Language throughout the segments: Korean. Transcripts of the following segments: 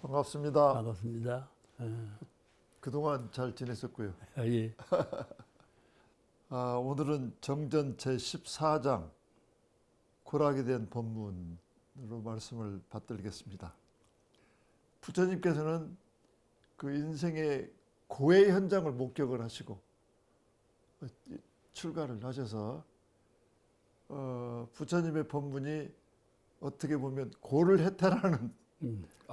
반갑습니다. 반갑습니다. 그동안 잘 지냈었고요. 예. 오늘은 정전 제14장 고락에 대한 본문으로 말씀을 받들겠습니다. 부처님께서는 그 인생의 고해 현장을 목격을 하시고 출가를 하셔서 부처님의 본문이 어떻게 보면 고를 해탈하는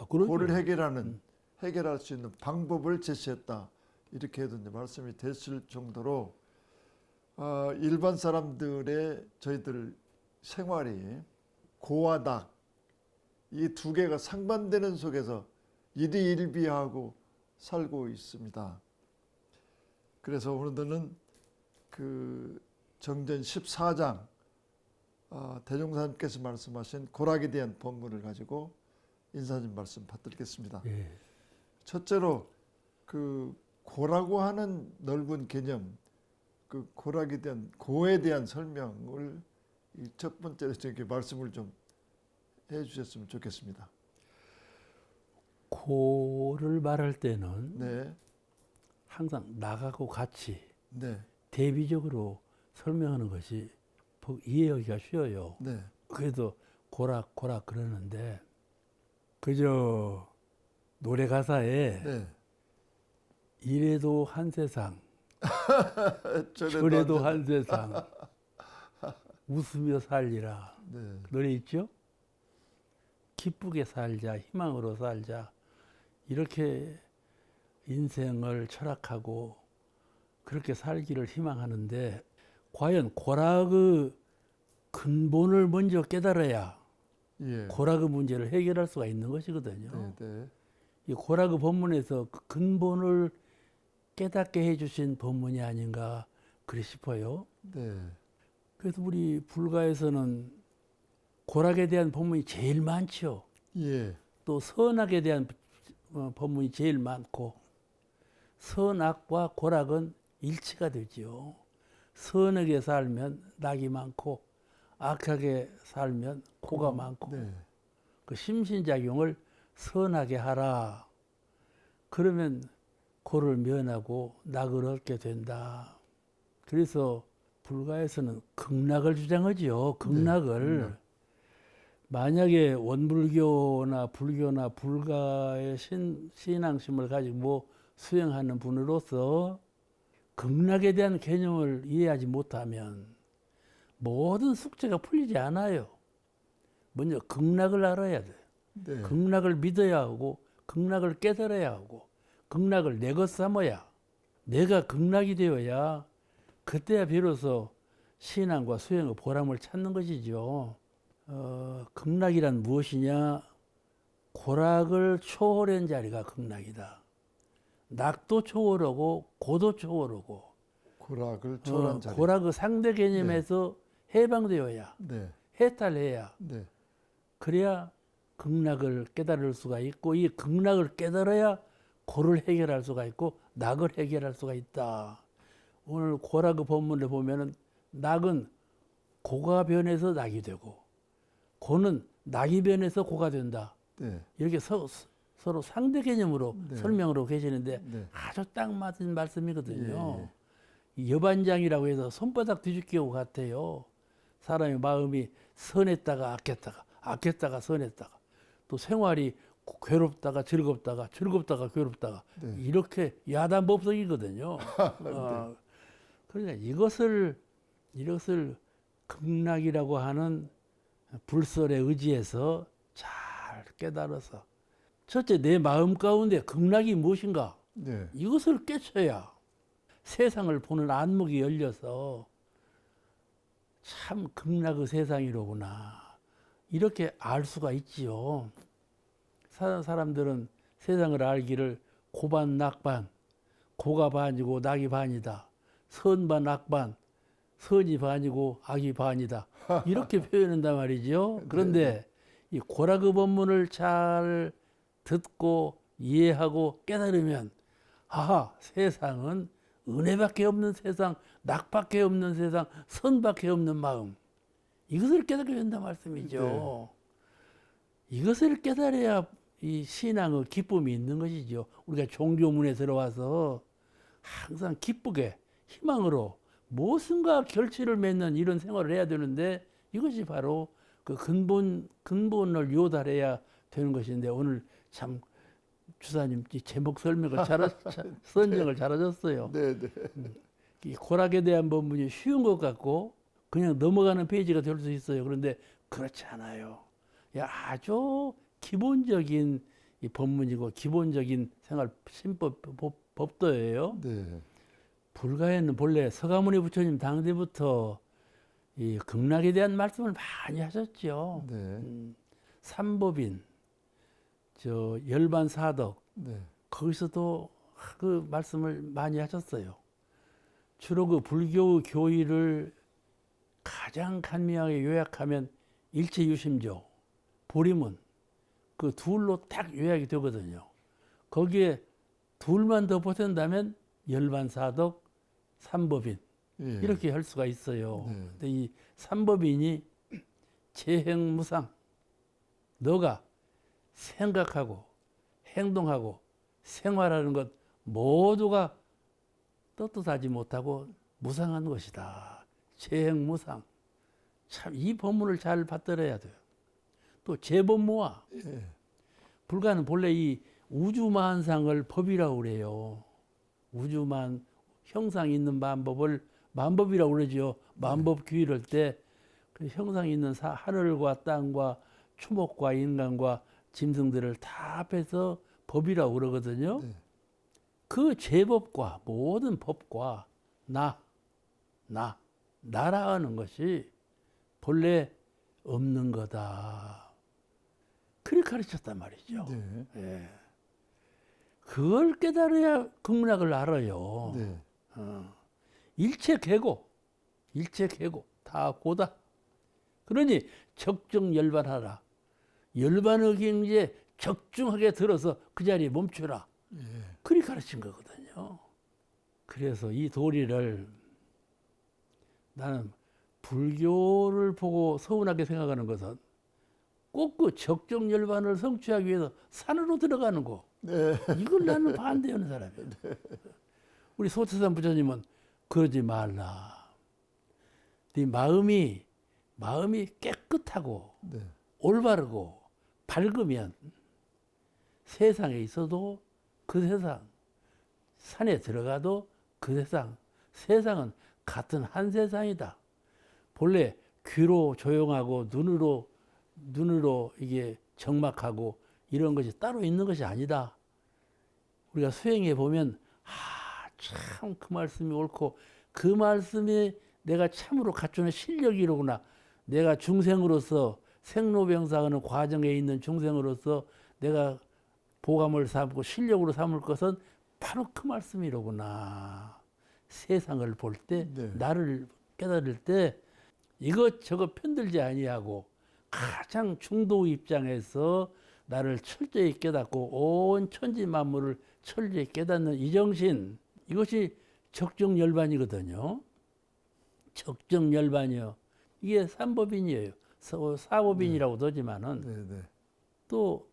고를 해결할 수 있는 방법을 제시했다. 이렇게 해도 말씀이 됐을 정도로 일반 사람들의 저희들 생활이 고와 낙 이 두 개가 상반되는 속에서 일희일비하고 살고 있습니다. 그래서 오늘은 그 정전 14장 대종사님께서 말씀하신 고락에 대한 본문을 가지고 인사님 말씀 받들겠습니다. 예. 첫째로 그 고라고 하는 넓은 개념, 그 고락에 대한 고에 대한 설명을 첫 번째로 이렇게 말씀을 좀 해주셨으면 좋겠습니다. 고를 말할 때는 네, 항상 나하고 같이 네, 대비적으로 설명하는 것이 이해하기가 쉬워요. 네, 그래도 고락 그러는데 그저 노래 가사에 네. 이래도 한 세상 저래도 한 세상 웃으며 살리라. 네, 노래 있죠? 기쁘게 살자, 희망으로 살자. 이렇게 인생을 철학하고 그렇게 살기를 희망하는데 과연 고락의 근본을 먼저 깨달아야 예, 고락의 문제를 해결할 수가 있는 것이거든요. 네, 네, 이 고락의 본문에서 그 근본을 깨닫게 해주신 본문이 아닌가 그리 싶어요. 네, 그래서 우리 불가에서는 고락에 대한 본문이 제일 많죠. 예, 또 선악에 대한 본문이 제일 많고 선악과 고락은 일치가 되죠. 선하게 살면 낙이 많고 악하게 살면 고가 많고 네, 그 심신작용을 선하게 하라. 그러면 고를 면하고 낙을 얻게 된다. 그래서 불가에서는 극락을 주장하지요. 극락을. 극락. 만약에 원불교나 불교나 불가의 신앙심을 가지고 수행하는 분으로서 극락에 대한 개념을 이해하지 못하면 모든 숙제가 풀리지 않아요. 먼저 극락을 알아야 돼. 네, 극락을 믿어야 하고 극락을 깨달아야 하고 극락을 내 것 삼아야 내가 극락이 되어야 그때야 비로소 신앙과 수행의 보람을 찾는 것이죠. 극락이란 무엇이냐? 고락을 초월한 자리가 극락이다. 낙도 초월하고 고도 초월하고 고락을 초월한 자리. 고락의 상대 개념에서 해방되어야 네, 해탈해야 네, 그래야 극락을 깨달을 수가 있고 이 극락을 깨달아야 고를 해결할 수가 있고 낙을 해결할 수가 있다. 오늘 고락의 본문을 보면은 낙은 고가 변해서 낙이 되고 고는 낙이 변해서 고가 된다. 네, 이렇게 서로 상대 개념으로 네. 설명으로 계시는데 네. 아주 딱 맞은 말씀이거든요. 예, 이 여반장이라고 해서 손바닥 뒤집기하고 같아요. 사람의 마음이 선했다가 악했다가 악했다가 선했다가 또 생활이 괴롭다가 즐겁다가 괴롭다가 네. 이렇게 야단법석이거든요. 그러니까 이것을 극락이라고 하는 불설에 의지해서 잘 깨달아서 첫째 내 마음 가운데 극락이 무엇인가 네, 이것을 깨쳐야 세상을 보는 안목이 열려서 참 극락의 세상이로구나 이렇게 알 수가 있지요. 사람들은 세상을 알기를 고반 낙반 고가 반이고 낙이 반이다. 선반 악반 선이 반이고 악이 반이다. 이렇게 표현한단 말이죠. 그런데 이 고락의 본문을 잘 듣고 이해하고 깨달으면 아하 세상은 은혜밖에 없는 세상, 낙밖에 없는 세상, 선밖에 없는 마음 이것을 깨닫게 된다 말씀이죠. 이것을 깨달아야 이 신앙의 기쁨이 있는 것이죠. 우리가 종교문에 들어와서 항상 기쁘게 희망으로 무엇인가 결실을 맺는 이런 생활을 해야 되는데 이것이 바로 그 근본을 요달해야 되는 것인데 오늘 참 주사님 이 제목 설명을 선정을 잘하셨어요. 네, 네. 이 고락에 대한 본문이 쉬운 것 같고 그냥 넘어가는 페이지가 될 수 있어요. 그런데 그렇지 않아요. 아주 기본적인 이 본문이고 기본적인 생활 신법 법도예요. 네. 불가에는 본래 서가모니 부처님 당대부터 이 극락에 대한 말씀을 많이 하셨죠. 네. 삼법인, 저 열반사덕 네. 거기서도 그 말씀을 많이 하셨어요. 주로 그 불교 교의를 가장 간미하게 요약하면 일체유심조, 보리문 그 둘로 딱 요약이 되거든요. 거기에 둘만 더 보탠다면 열반사덕, 삼법인 예. 이렇게 할 수가 있어요. 네. 근데 이 삼법인이 재행무상, 너가 생각하고 행동하고 생활하는 것 모두가 떳떳하지 못하고 무상한 것이다. 재행무상. 참 이 법문을 잘 받들어야 돼요. 또 재법무화. 예. 불가는 본래 이 우주만상을 법이라고 그래요. 우주만 형상 있는 만법을 만법이라고 그러죠. 만법 규율할 때 그 형상 있는 하늘과 땅과 추목과 인간과 짐승들을 다 합해서 법이라고 그러거든요. 네. 그 제법과 모든 법과 나라는 것이 본래 없는 거다. 그렇게 가르쳤단 말이죠. 네. 예. 그걸 깨달아야 극락을 알아요. 네. 일체 계고 다 고다. 그러니 적정열반하라. 열반의 경지에 적중하게 들어서 그 자리에 멈추라. 예. 그리 가르친 거거든요. 그래서 이 도리를 나는 불교를 보고 서운하게 생각하는 것은 꼭 그 적정열반을 성취하기 위해서 산으로 들어가는 거. 네. 이걸 나는 반대하는 사람이에요. 우리 소태산 부처님은 그러지 말라. 네 마음이 깨끗하고 네. 올바르고 밝으면 세상에 있어도 그 세상, 산에 들어가도 그 세상은 같은 한 세상이다. 본래 귀로 조용하고 눈으로 이게 적막하고 이런 것이 따로 있는 것이 아니다. 우리가 수행해 보면 참 그 말씀이 옳고 그 말씀이 내가 참으로 갖추는 실력이로구나. 내가 중생으로서 생로병사하는 과정에 있는 중생으로서 내가 보감을 삼고 실력으로 삼을 것은 바로 그 말씀이로구나. 세상을 볼 때, 네. 나를 깨달을 때 이것저것 편들지 아니하고 가장 중도 입장에서 나를 철저히 깨닫고 온 천지 만물을 철저히 깨닫는 이 정신, 이것이 적정열반이거든요. 적정열반이요. 이게 삼법인이에요. 사법인이라고도 하지만은 네. 네. 또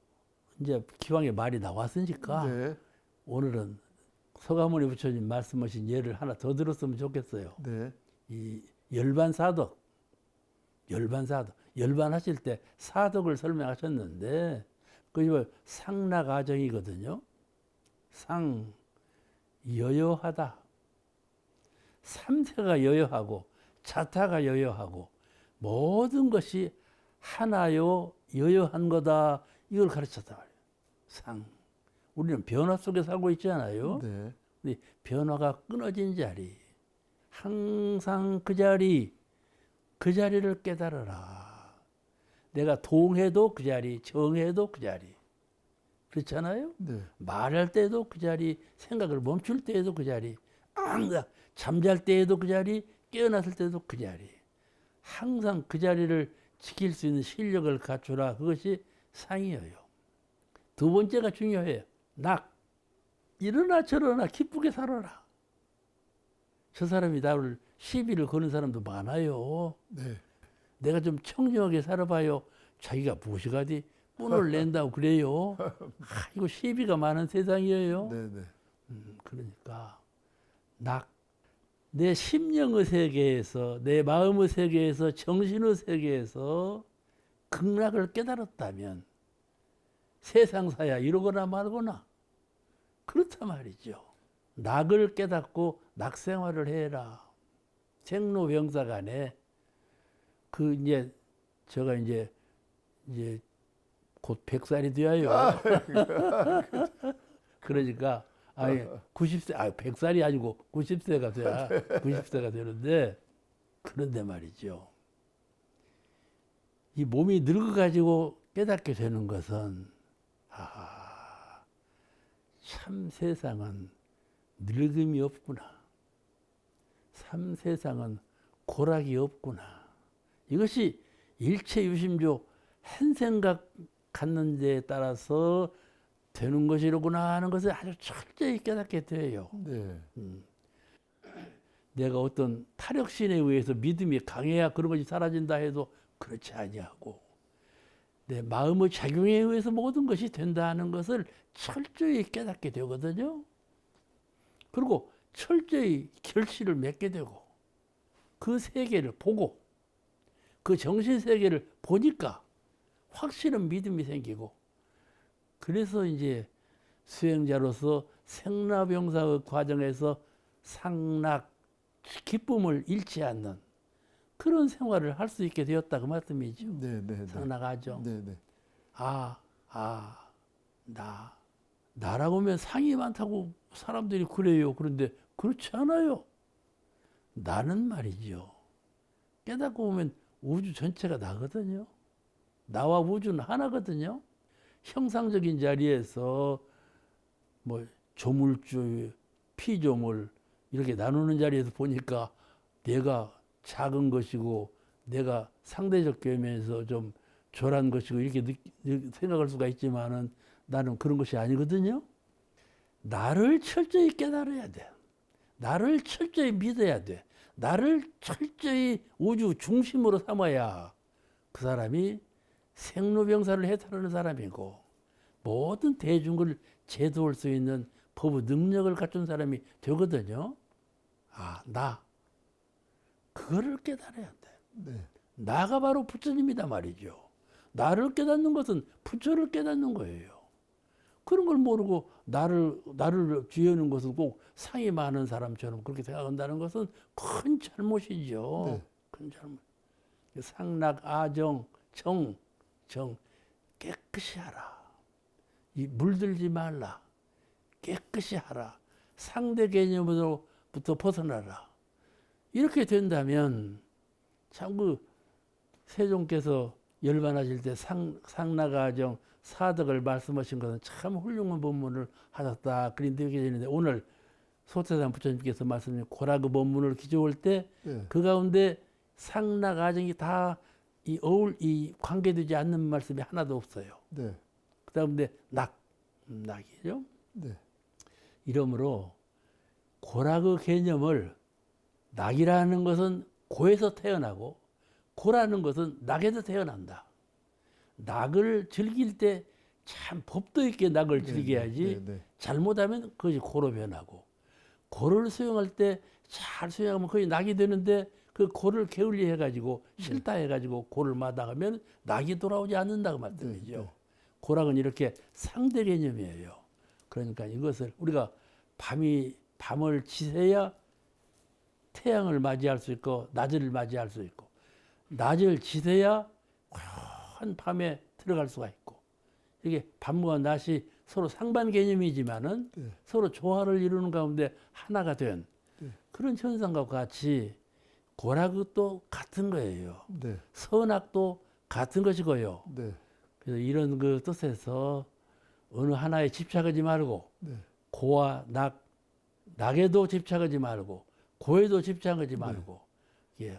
이제 기왕에 말이 나왔으니까 네. 오늘은 서가모니 부처님 말씀하신 예를 하나 더 들었으면 좋겠어요. 네. 이 열반사덕, 열반하실 때 사덕을 설명하셨는데 그게 상락아정이거든요. 여여하다. 삼세가 여여하고 자타가 여여하고 모든 것이 하나요 여여한 거다. 이걸 가르쳤단 말이에요. 우리는 변화 속에 살고 있잖아요. 네. 근데 변화가 끊어진 자리, 항상 그 자리를 깨달아라. 내가 동해도 그 자리, 정해도 그 자리. 그렇잖아요. 네. 말할 때도 그 자리, 생각을 멈출 때에도 그 자리, 항상 잠잘 때에도 그 자리, 깨어났을 때도 그 자리. 항상 그 자리를 지킬 수 있는 실력을 갖추라. 그것이 상이에요. 두 번째가 중요해요. 일어나 저러나 기쁘게 살아라. 저 사람이 나를 시비를 거는 사람도 많아요. 네. 내가 좀 청정하게 살아봐요. 자기가 무엇이가디 뿔을 낸다고 그래요. 이거 시비가 많은 세상이에요. 네네. 그러니까 내 심령의 세계에서, 내 마음의 세계에서, 정신의 세계에서 극락을 깨달았다면 세상사야 이러거나 말거나 그렇단 말이죠. 낙을 깨닫고 낙생활을 해라. 생로병사간에 그 이제 제가 이제 곧 100살이 되어요. 그러니까 아니 90세 100살이 아니고 90세가 돼야 90세가 되는데 그런데 말이죠. 이 몸이 늙어 가지고 깨닫게 되는 것은 참 세상은 늙음이 없구나. 참 세상은 고락이 없구나. 이것이 일체유심조 한 생각 갖는 데에 따라서 되는 것이로구나 하는 것을 아주 철저히 깨닫게 돼요. 네. 내가 어떤 타력신에 의해서 믿음이 강해야 그런 것이 사라진다 해도 그렇지 아니하고 내 마음의 작용에 의해서 모든 것이 된다 하는 것을 철저히 깨닫게 되거든요. 그리고 철저히 결실을 맺게 되고 그 세계를 보고 그 정신 세계를 보니까 확실한 믿음이 생기고 그래서 이제 수행자로서 생라병사의 과정에서 상락 기쁨을 잃지 않는 그런 생활을 할 수 있게 되었다 그 말씀이죠. 네네. 상락아정. 네네. 나라고 하면 상이 많다고 사람들이 그래요. 그런데 그렇지 않아요. 나는 말이죠. 깨닫고 보면 우주 전체가 나거든요. 나와 우주는 하나거든요. 형상적인 자리에서 뭐 조물주, 피조물 이렇게 나누는 자리에서 보니까 내가 작은 것이고 내가 상대적 겸에서 좀 졸한 것이고 이렇게 생각할 수가 있지만은 나는 그런 것이 아니거든요. 나를 철저히 깨달아야 돼. 나를 철저히 믿어야 돼. 나를 철저히 우주 중심으로 삼아야 그 사람이 생로병사를 해탈하는 사람이고 모든 대중을 제도할 수 있는 법의 능력을 갖춘 사람이 되거든요. 그거를 깨달아야 돼. 네. 나가 바로 부처님이다 말이죠. 나를 깨닫는 것은 부처를 깨닫는 거예요. 그런 걸 모르고 나를 쥐어는 것은 꼭 상이 많은 사람처럼 그렇게 생각한다는 것은 큰 잘못이죠. 네. 큰 잘못. 상락, 아정, 정 깨끗이 하라. 이 물들지 말라. 깨끗이 하라. 상대 개념으로부터 벗어나라. 이렇게 된다면 참 그 세종께서 열반하실 때 상락아정 사덕을 말씀하신 것은 참 훌륭한 본문을 하셨다. 그런 느낌이 되는데 오늘 소태산 부처님께서 말씀하신 고라그 본문을 기조할 때 그 가운데 상락아정이 다 이 관계되지 않는 말씀이 하나도 없어요. 네. 그 다음에 낙이죠. 네. 이러므로 고라그 개념을 낙이라는 것은 고에서 태어나고 고라는 것은 낙에서 태어난다. 낙을 즐길 때 참 법도 있게 낙을 즐겨야지 잘못하면 그것이 고로 변하고 고를 수용할 때 잘 수용하면 거의 낙이 되는데 그 고를 게을리 해가지고 싫다 해가지고 고를 마다하면 낙이 돌아오지 않는다고 말씀이죠. 고락은 이렇게 상대 개념이에요. 그러니까 이것을 우리가 밤을 지새야 태양을 맞이할 수 있고 낮을 맞이할 수 있고 낮을 지새야 고요한 밤에 들어갈 수가 있고 이게 밤과 낮이 서로 상반 개념이지만은 서로 조화를 이루는 가운데 하나가 된 그런 현상과 같이 고락도 같은 거예요. 선악도 같은 것이고요. 그래서 이런 그 뜻에서 어느 하나에 집착하지 말고 고와 낙에도 집착하지 말고 고에도 집착하지 말고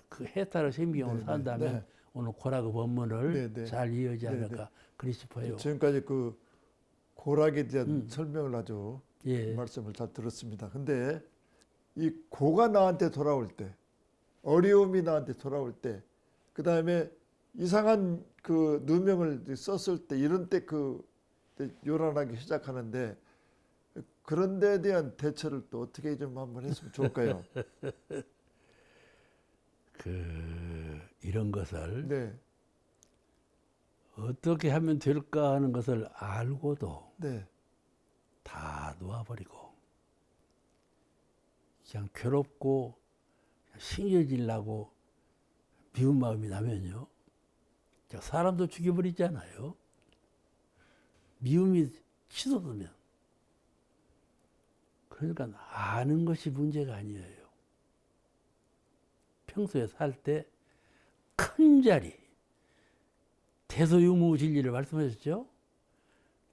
그 해탈을 생기경으로 산다면 오늘 고락의 법문을 잘 이어지 않을까 그리 싶어요. 지금까지 그 고락에 대한 설명을 아주 말씀을 잘 들었습니다. 근데 이 고가 나한테 돌아올 때 어려움이 나한테 돌아올 때 그 다음에 이상한 그 누명을 썼을 때 이런 때 그 요란하게 시작하는데 그런 데에 대한 대처를 또 어떻게 좀 한번 했으면 좋을까요? 이런 것을 네, 어떻게 하면 될까 하는 것을 알고도 네, 다 놓아버리고 그냥 괴롭고 신경질나고 미운 마음이 나면요. 사람도 죽여버리잖아요. 미움이 치솟으면. 그러니까 아는 것이 문제가 아니에요. 평소에 살 때 큰 자리, 대소유무진리를 말씀하셨죠?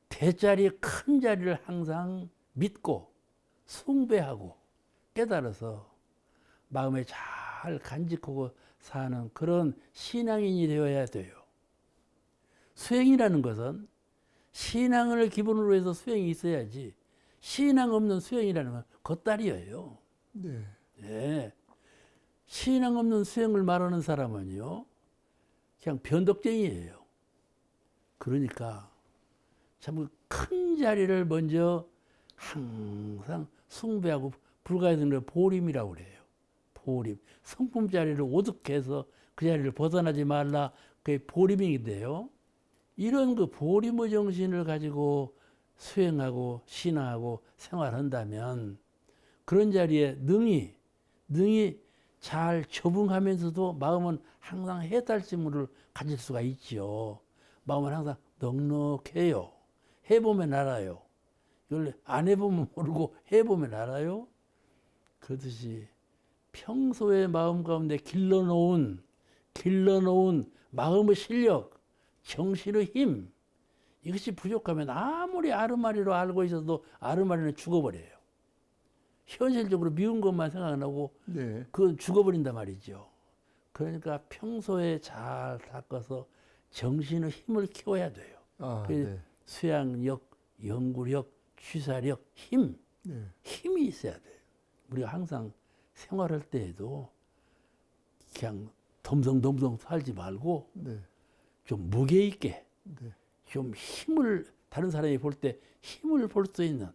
대자리 큰 자리를 항상 믿고 숭배하고 깨달아서 마음에 잘 간직하고 사는 그런 신앙인이 되어야 돼요. 수행이라는 것은 신앙을 기본으로 해서 수행이 있어야지 신앙 없는 수행이라는 건 겉다리예요. 네, 예. 신앙 없는 수행을 말하는 사람은요, 그냥 변덕쟁이에요. 그러니까 참 큰 자리를 먼저 항상 숭배하고 불가해서는 걸 보림이라고 그래요. 보림. 성품 자리를 오득해서 그 자리를 벗어나지 말라. 그게 보림인데요. 이런 그 보림의 정신을 가지고 수행하고 신앙하고 생활한다면 그런 자리에 능히 잘 적응하면서도 마음은 항상 해탈심을 가질 수가 있죠. 마음은 항상 넉넉해요. 해보면 알아요. 이걸 안 해보면 모르고 해보면 알아요. 그렇듯이 평소에 마음 가운데 길러놓은 마음의 실력, 정신의 힘, 이것이 부족하면 아무리 아르마리로 알고 있어도 아르마리는 죽어버려요. 현실적으로 미운 것만 생각나고 네, 그건 죽어버린단 말이죠. 그러니까 평소에 잘 닦아서 정신의 힘을 키워야 돼요. 아, 그 네, 수양력, 연구력, 취사력, 네, 힘이 있어야 돼요. 우리가 항상 생활할 때에도 그냥 덤성덤성 살지 말고 네, 좀 무게 있게 네, 좀 힘을 다른 사람이 볼 때 힘을 볼 수 있는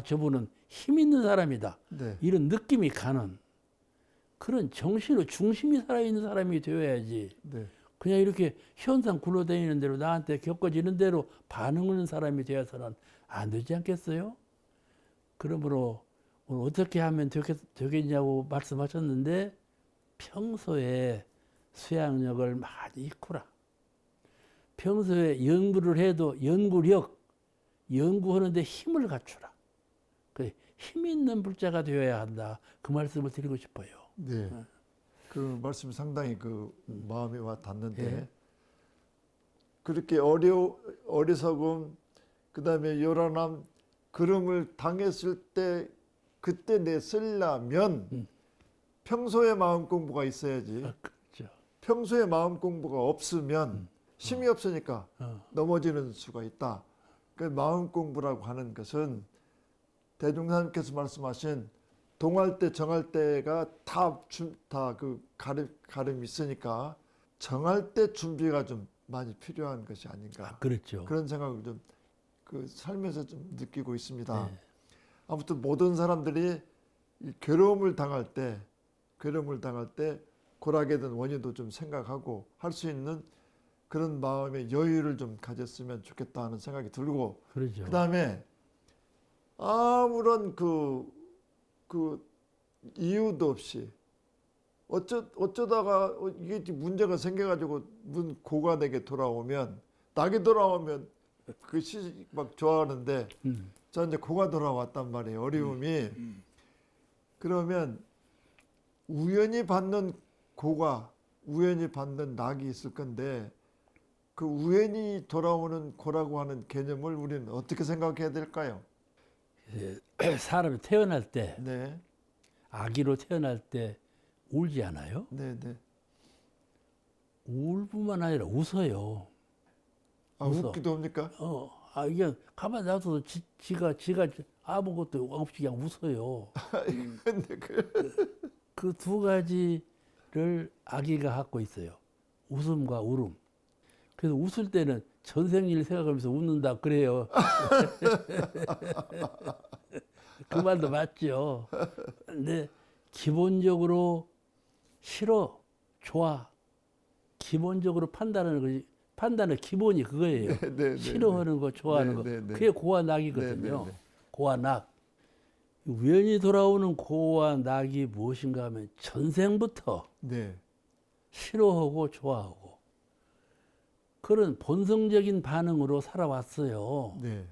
저분은 힘 있는 사람이다. 네, 이런 느낌이 가는 그런 정신의 중심이 살아있는 사람이 되어야지 네, 그냥 이렇게 현상 굴러다니는 대로 나한테 겪어지는 대로 반응하는 사람이 되어서는 안 되지 않겠어요? 그러므로 오늘 어떻게 하면 되겠냐고 말씀하셨는데 평소에 수양력을 많이 익히라. 평소에 연구를 해도 연구하는데 힘을 갖추라. 힘 있는 불자가 되어야 한다. 그 말씀을 드리고 싶어요. 네. 그 말씀 상당히 그 마음에 와 닿는데 예. 그렇게 어리석음 그다음에 요란함 그름을 당했을 때 그때 내 쓰려면 평소에 마음 공부가 있어야지. 그렇죠. 평소에 마음 공부가 없으면 힘이 없으니까 넘어지는 수가 있다. 그 마음 공부라고 하는 것은 대중사님께서 말씀하신 동할 때 정할 때가 다 그 가름이 있으니까 정할 때 준비가 좀 많이 필요한 것이 아닌가. 그렇죠. 그런 생각을 좀 그 살면서 좀 느끼고 있습니다. 네. 아무튼 모든 사람들이 이 괴로움을 당할 때 고락에 대한 원인도 좀 생각하고 할 수 있는 그런 마음의 여유를 좀 가졌으면 좋겠다 하는 생각이 들고 그렇죠. 그다음에 아무런 그 이유도 없이 어쩌다가 이게 문제가 생겨가지고 고가 내게 돌아오면 낙이 돌아오면 막 좋아하는데 저 이제 고가 돌아왔단 말이에요. 어려움이 그러면 우연히 받는 고가 우연히 받는 낙이 있을 건데 그 우연히 돌아오는 고라고 하는 개념을 우리는 어떻게 생각해야 될까요? 사람이 태어날 때 네, 아기로 태어날 때 울지 않아요? 네, 네. 울 뿐만 아니라 웃어요. 아, 웃어. 웃기도 합니까? 이게 가만 놔둬도 지가 아무것도 없이 그냥 웃어요. 근데 그 두 가지를 아기가 갖고 있어요. 웃음과 울음. 그래서 웃을 때는 전생일 생각하면서 웃는다 그래요. 그 말도 맞죠. 근데 기본적으로 싫어, 좋아. 기본적으로 판단하는 것이 판단의 기본이 그거예요. 네, 네, 네, 싫어하는 거, 좋아하는 거. 네, 네, 네. 그게 고와 네, 낙이거든요. 네, 네. 고와 낙. 우연히 돌아오는 고와 낙이 무엇인가 하면 전생부터 네, 싫어하고 좋아하고 그런 본성적인 반응으로 살아왔어요. 네,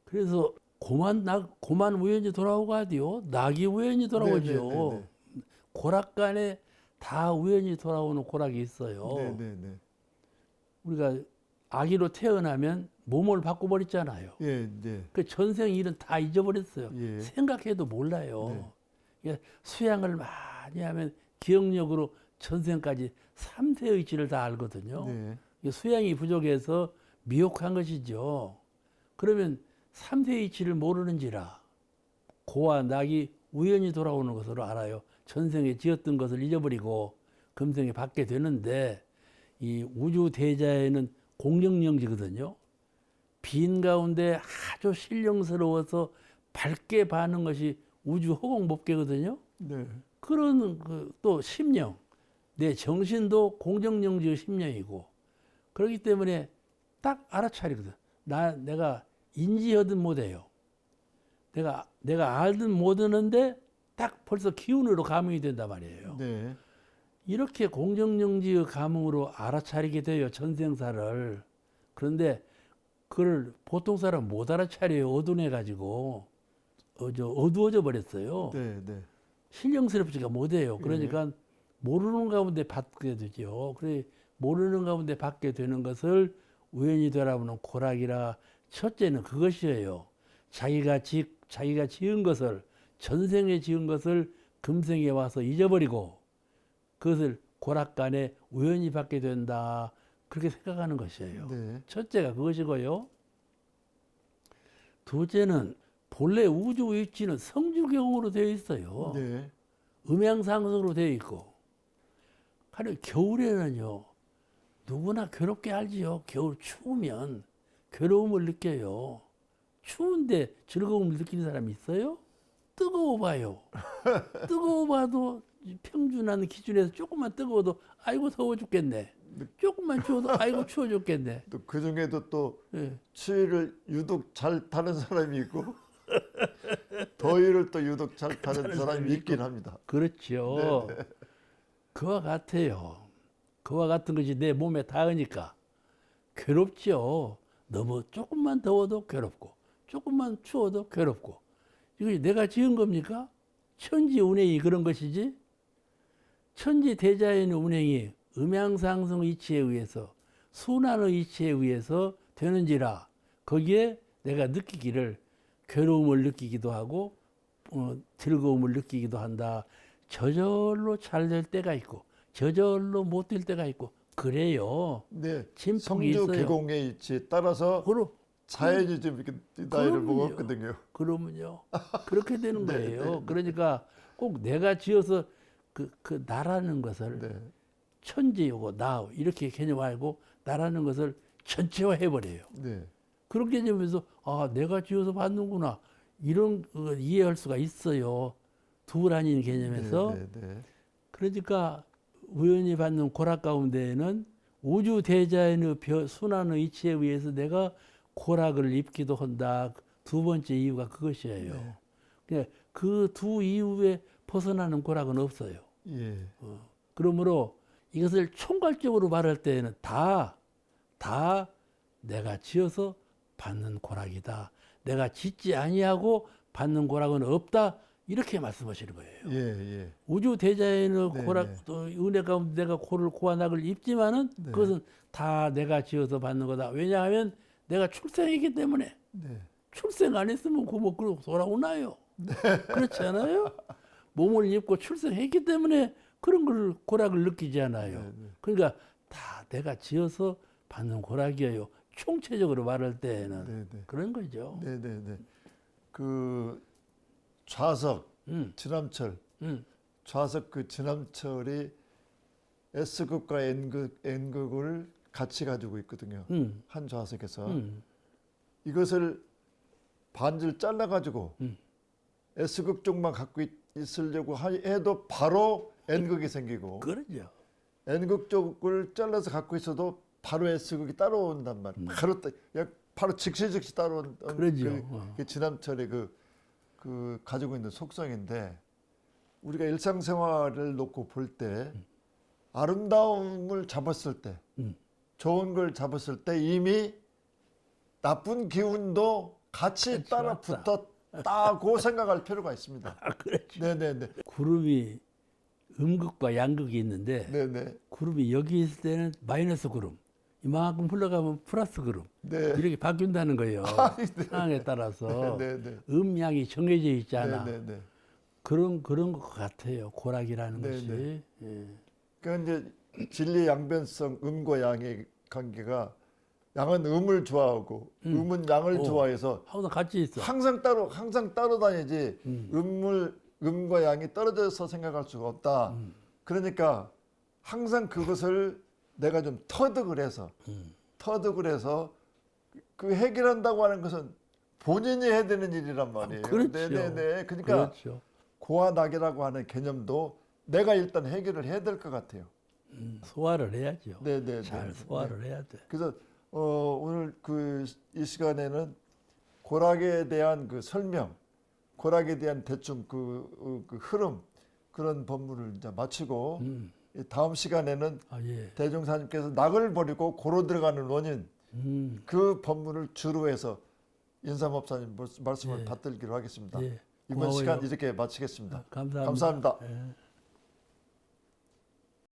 그래서 고만 우연히 돌아오고 하디요. 낙이 우연히 돌아오죠. 고락간에 다 우연히 돌아오는 고락이 있어요. 네, 네, 네. 우리가 아기로 태어나면 몸을 바꿔버렸잖아요. 예, 네, 그 전생 일은 다 잊어버렸어요. 예. 생각해도 몰라요. 그러니까 수양을 많이 하면 기억력으로 전생까지 3세 의지를 다 알거든요. 네, 이게 수양이 부족해서 미혹한 것이죠. 그러면 3세 의지를 모르는지라 고와 낙이 우연히 돌아오는 것으로 알아요. 전생에 지었던 것을 잊어버리고 금생에 받게 되는데 이 우주 대자에는 공정영지거든요. 빈 가운데 아주 신령스러워서 밝게 바는 것이 우주 허공법계거든요. 네, 그런 또 심령, 내 정신도 공정영지의 심령이고 그렇기 때문에 딱 알아차리거든. 내가 인지하든 못해요. 내가 알든 못하는데 딱 벌써 기운으로 감응이 된단 말이에요. 네, 이렇게 공정영지의 감흥으로 알아차리게 돼요. 전생사를. 그런데 그걸 보통 사람 못 알아차려요. 어두운해 가지고 어두워져 버렸어요. 네, 네. 신령스럽지가 못해요. 그러니까 모르는 가운데 받게 되죠. 그래 모르는 가운데 받게 되는 것을 우연히 되라보는 고락이라 첫째는 그것이에요. 자기가 지은 것을 전생에 지은 것을 금생에 와서 잊어버리고 그것을 고락간에 우연히 받게 된다. 그렇게 생각하는 것이에요. 네. 첫째가 그것이고요. 둘째는 본래 우주 위치는 성주경으로 되어 있어요. 네, 음양상승으로 되어 있고. 하루 겨울에는요. 누구나 괴롭게 알지요. 겨울 추우면 괴로움을 느껴요. 추운데 즐거움을 느끼는 사람이 있어요? 뜨거워 봐요. 뜨거워 봐도 평준한 기준에서 조금만 뜨거워도 아이고 더워 죽겠네. 조금만 추워도 아이고 추워 죽겠네. 또 그 중에도 또 예. 추위를 유독 잘 타는 사람이 있고 더위를 또 유독 잘 타는 사람이 있긴 합니다. 그렇죠. 네, 그와 같아요. 그와 같은 것이 내 몸에 닿으니까 괴롭죠. 너무 조금만 더워도 괴롭고 조금만 추워도 괴롭고 이것이 내가 지은 겁니까? 천지 운행이 그런 것이지. 천지 대자연의 운행이 음양상승 이치에 의해서 순환의 이치에 의해서 되는지라 거기에 내가 느끼기를 괴로움을 느끼기도 하고 즐거움을 느끼기도 한다. 저절로 잘 될 때가 있고 저절로 못 될 때가 있고 그래요. 네. 진폭이 성주 있어요. 계공의 위치에 따라서 자연이 좀 이렇게 나이를 그럼요. 먹었거든요. 그러면요. 그렇게 되는 네, 거예요. 네, 네. 그러니까 꼭 내가 지어서 그 나라는 것을 네, 천지이고 나 이렇게 개념 알고 나라는 것을 전체화 해버려요. 네, 그런 개념에서 아 내가 지어서 받는구나 이런 이해할 수가 있어요. 둘 아닌 개념에서. 네, 네, 그러니까 우연히 받는 고락 가운데에는 우주 대자연의 순환의 이치에 의해서 내가 고락을 입기도 한다. 두 번째 이유가 그것이에요. 네. 그 두 이유에 벗어나는 고락은 없어요. 예, 그러므로 이것을 총괄적으로 말할 때에는 다 내가 지어서 받는 고락이다. 내가 짓지 아니하고 받는 고락은 없다. 이렇게 말씀하시는 거예요. 예, 예. 우주 대자연의 네, 고락 네. 또 은혜 가운데 내가 고환악을 입지만은 네. 그것은 다 내가 지어서 받는 거다. 왜냐하면 내가 출생했기 때문에 네, 출생 안 했으면 그뭐 돌아오나요? 그렇지 않아요? 몸을 입고 출생했기 때문에 그런 걸 고락을 느끼지 않아요. 네, 네. 그러니까 다 내가 지어서 받는 고락이에요. 총체적으로 말할 때에는 네, 네. 그런 거죠. 네, 네, 네. 그 좌석 음, 지남철 음, 좌석 그 지남철이 S극과 N극을 같이 가지고 있거든요. 한 좌석에서 이것을 반절 잘라가지고 S극 쪽만 갖고 있으려고 해도 바로 N극이 생기고 그러죠. N극 쪽을 잘라서 갖고 있어도 바로 S극이 따라온단 말이에요. 바로 즉시 따라온 그러죠. 그 지남철의 그 가지고 있는 속성인데 우리가 일상생활을 놓고 볼 때 아름다움을 잡았을 때 좋은 걸 잡았을 때 이미 나쁜 기운도 같이 따라 붙었다고 생각할 필요가 있습니다. 그렇죠. 네네네. 구름이 음극과 양극이 있는데 네네. 구름이 여기 있을 때는 마이너스 구름, 이만큼 흘러가면 플러스 구름 네. 이렇게 바뀐다는 거예요. 네. 상황에 따라서 네네. 음양이 정해져 있잖아. 네네네. 그런 것 같아요. 고락이라는 네네. 것이. 예. 그러니까 이제 진리 양변성 음과 양의 관계가 양은 음을 좋아하고 음은 양을 좋아해서 하고도 같이 있어. 항상 따로 다니지 음과 양이 떨어져서 생각할 수가 없다. 그러니까 항상 그것을 내가 좀 터득을 해서 그 해결한다고 하는 것은 본인이 해야 되는 일이란 말이에요. 그렇죠. 네네네. 그러니까 그렇죠. 고와 낙이라고 하는 개념도 내가 일단 해결을 해야 될 것 같아요. 소화를 해야죠. 네네. 잘 소화를 해야 돼. 그래서 오늘 이 시간에는 고락에 대한 그 설명, 고락에 대한 대충 그 흐름 그런 법문을 이제 마치고 이 다음 시간에는 예. 대종사님께서 낙을 버리고 고로 들어가는 원인 그 법문을 주로 해서 인삼법사님 말씀을 예. 받들기로 하겠습니다. 예. 이번 고마워요. 시간 이렇게 마치겠습니다. 감사합니다. 감사합니다. 예.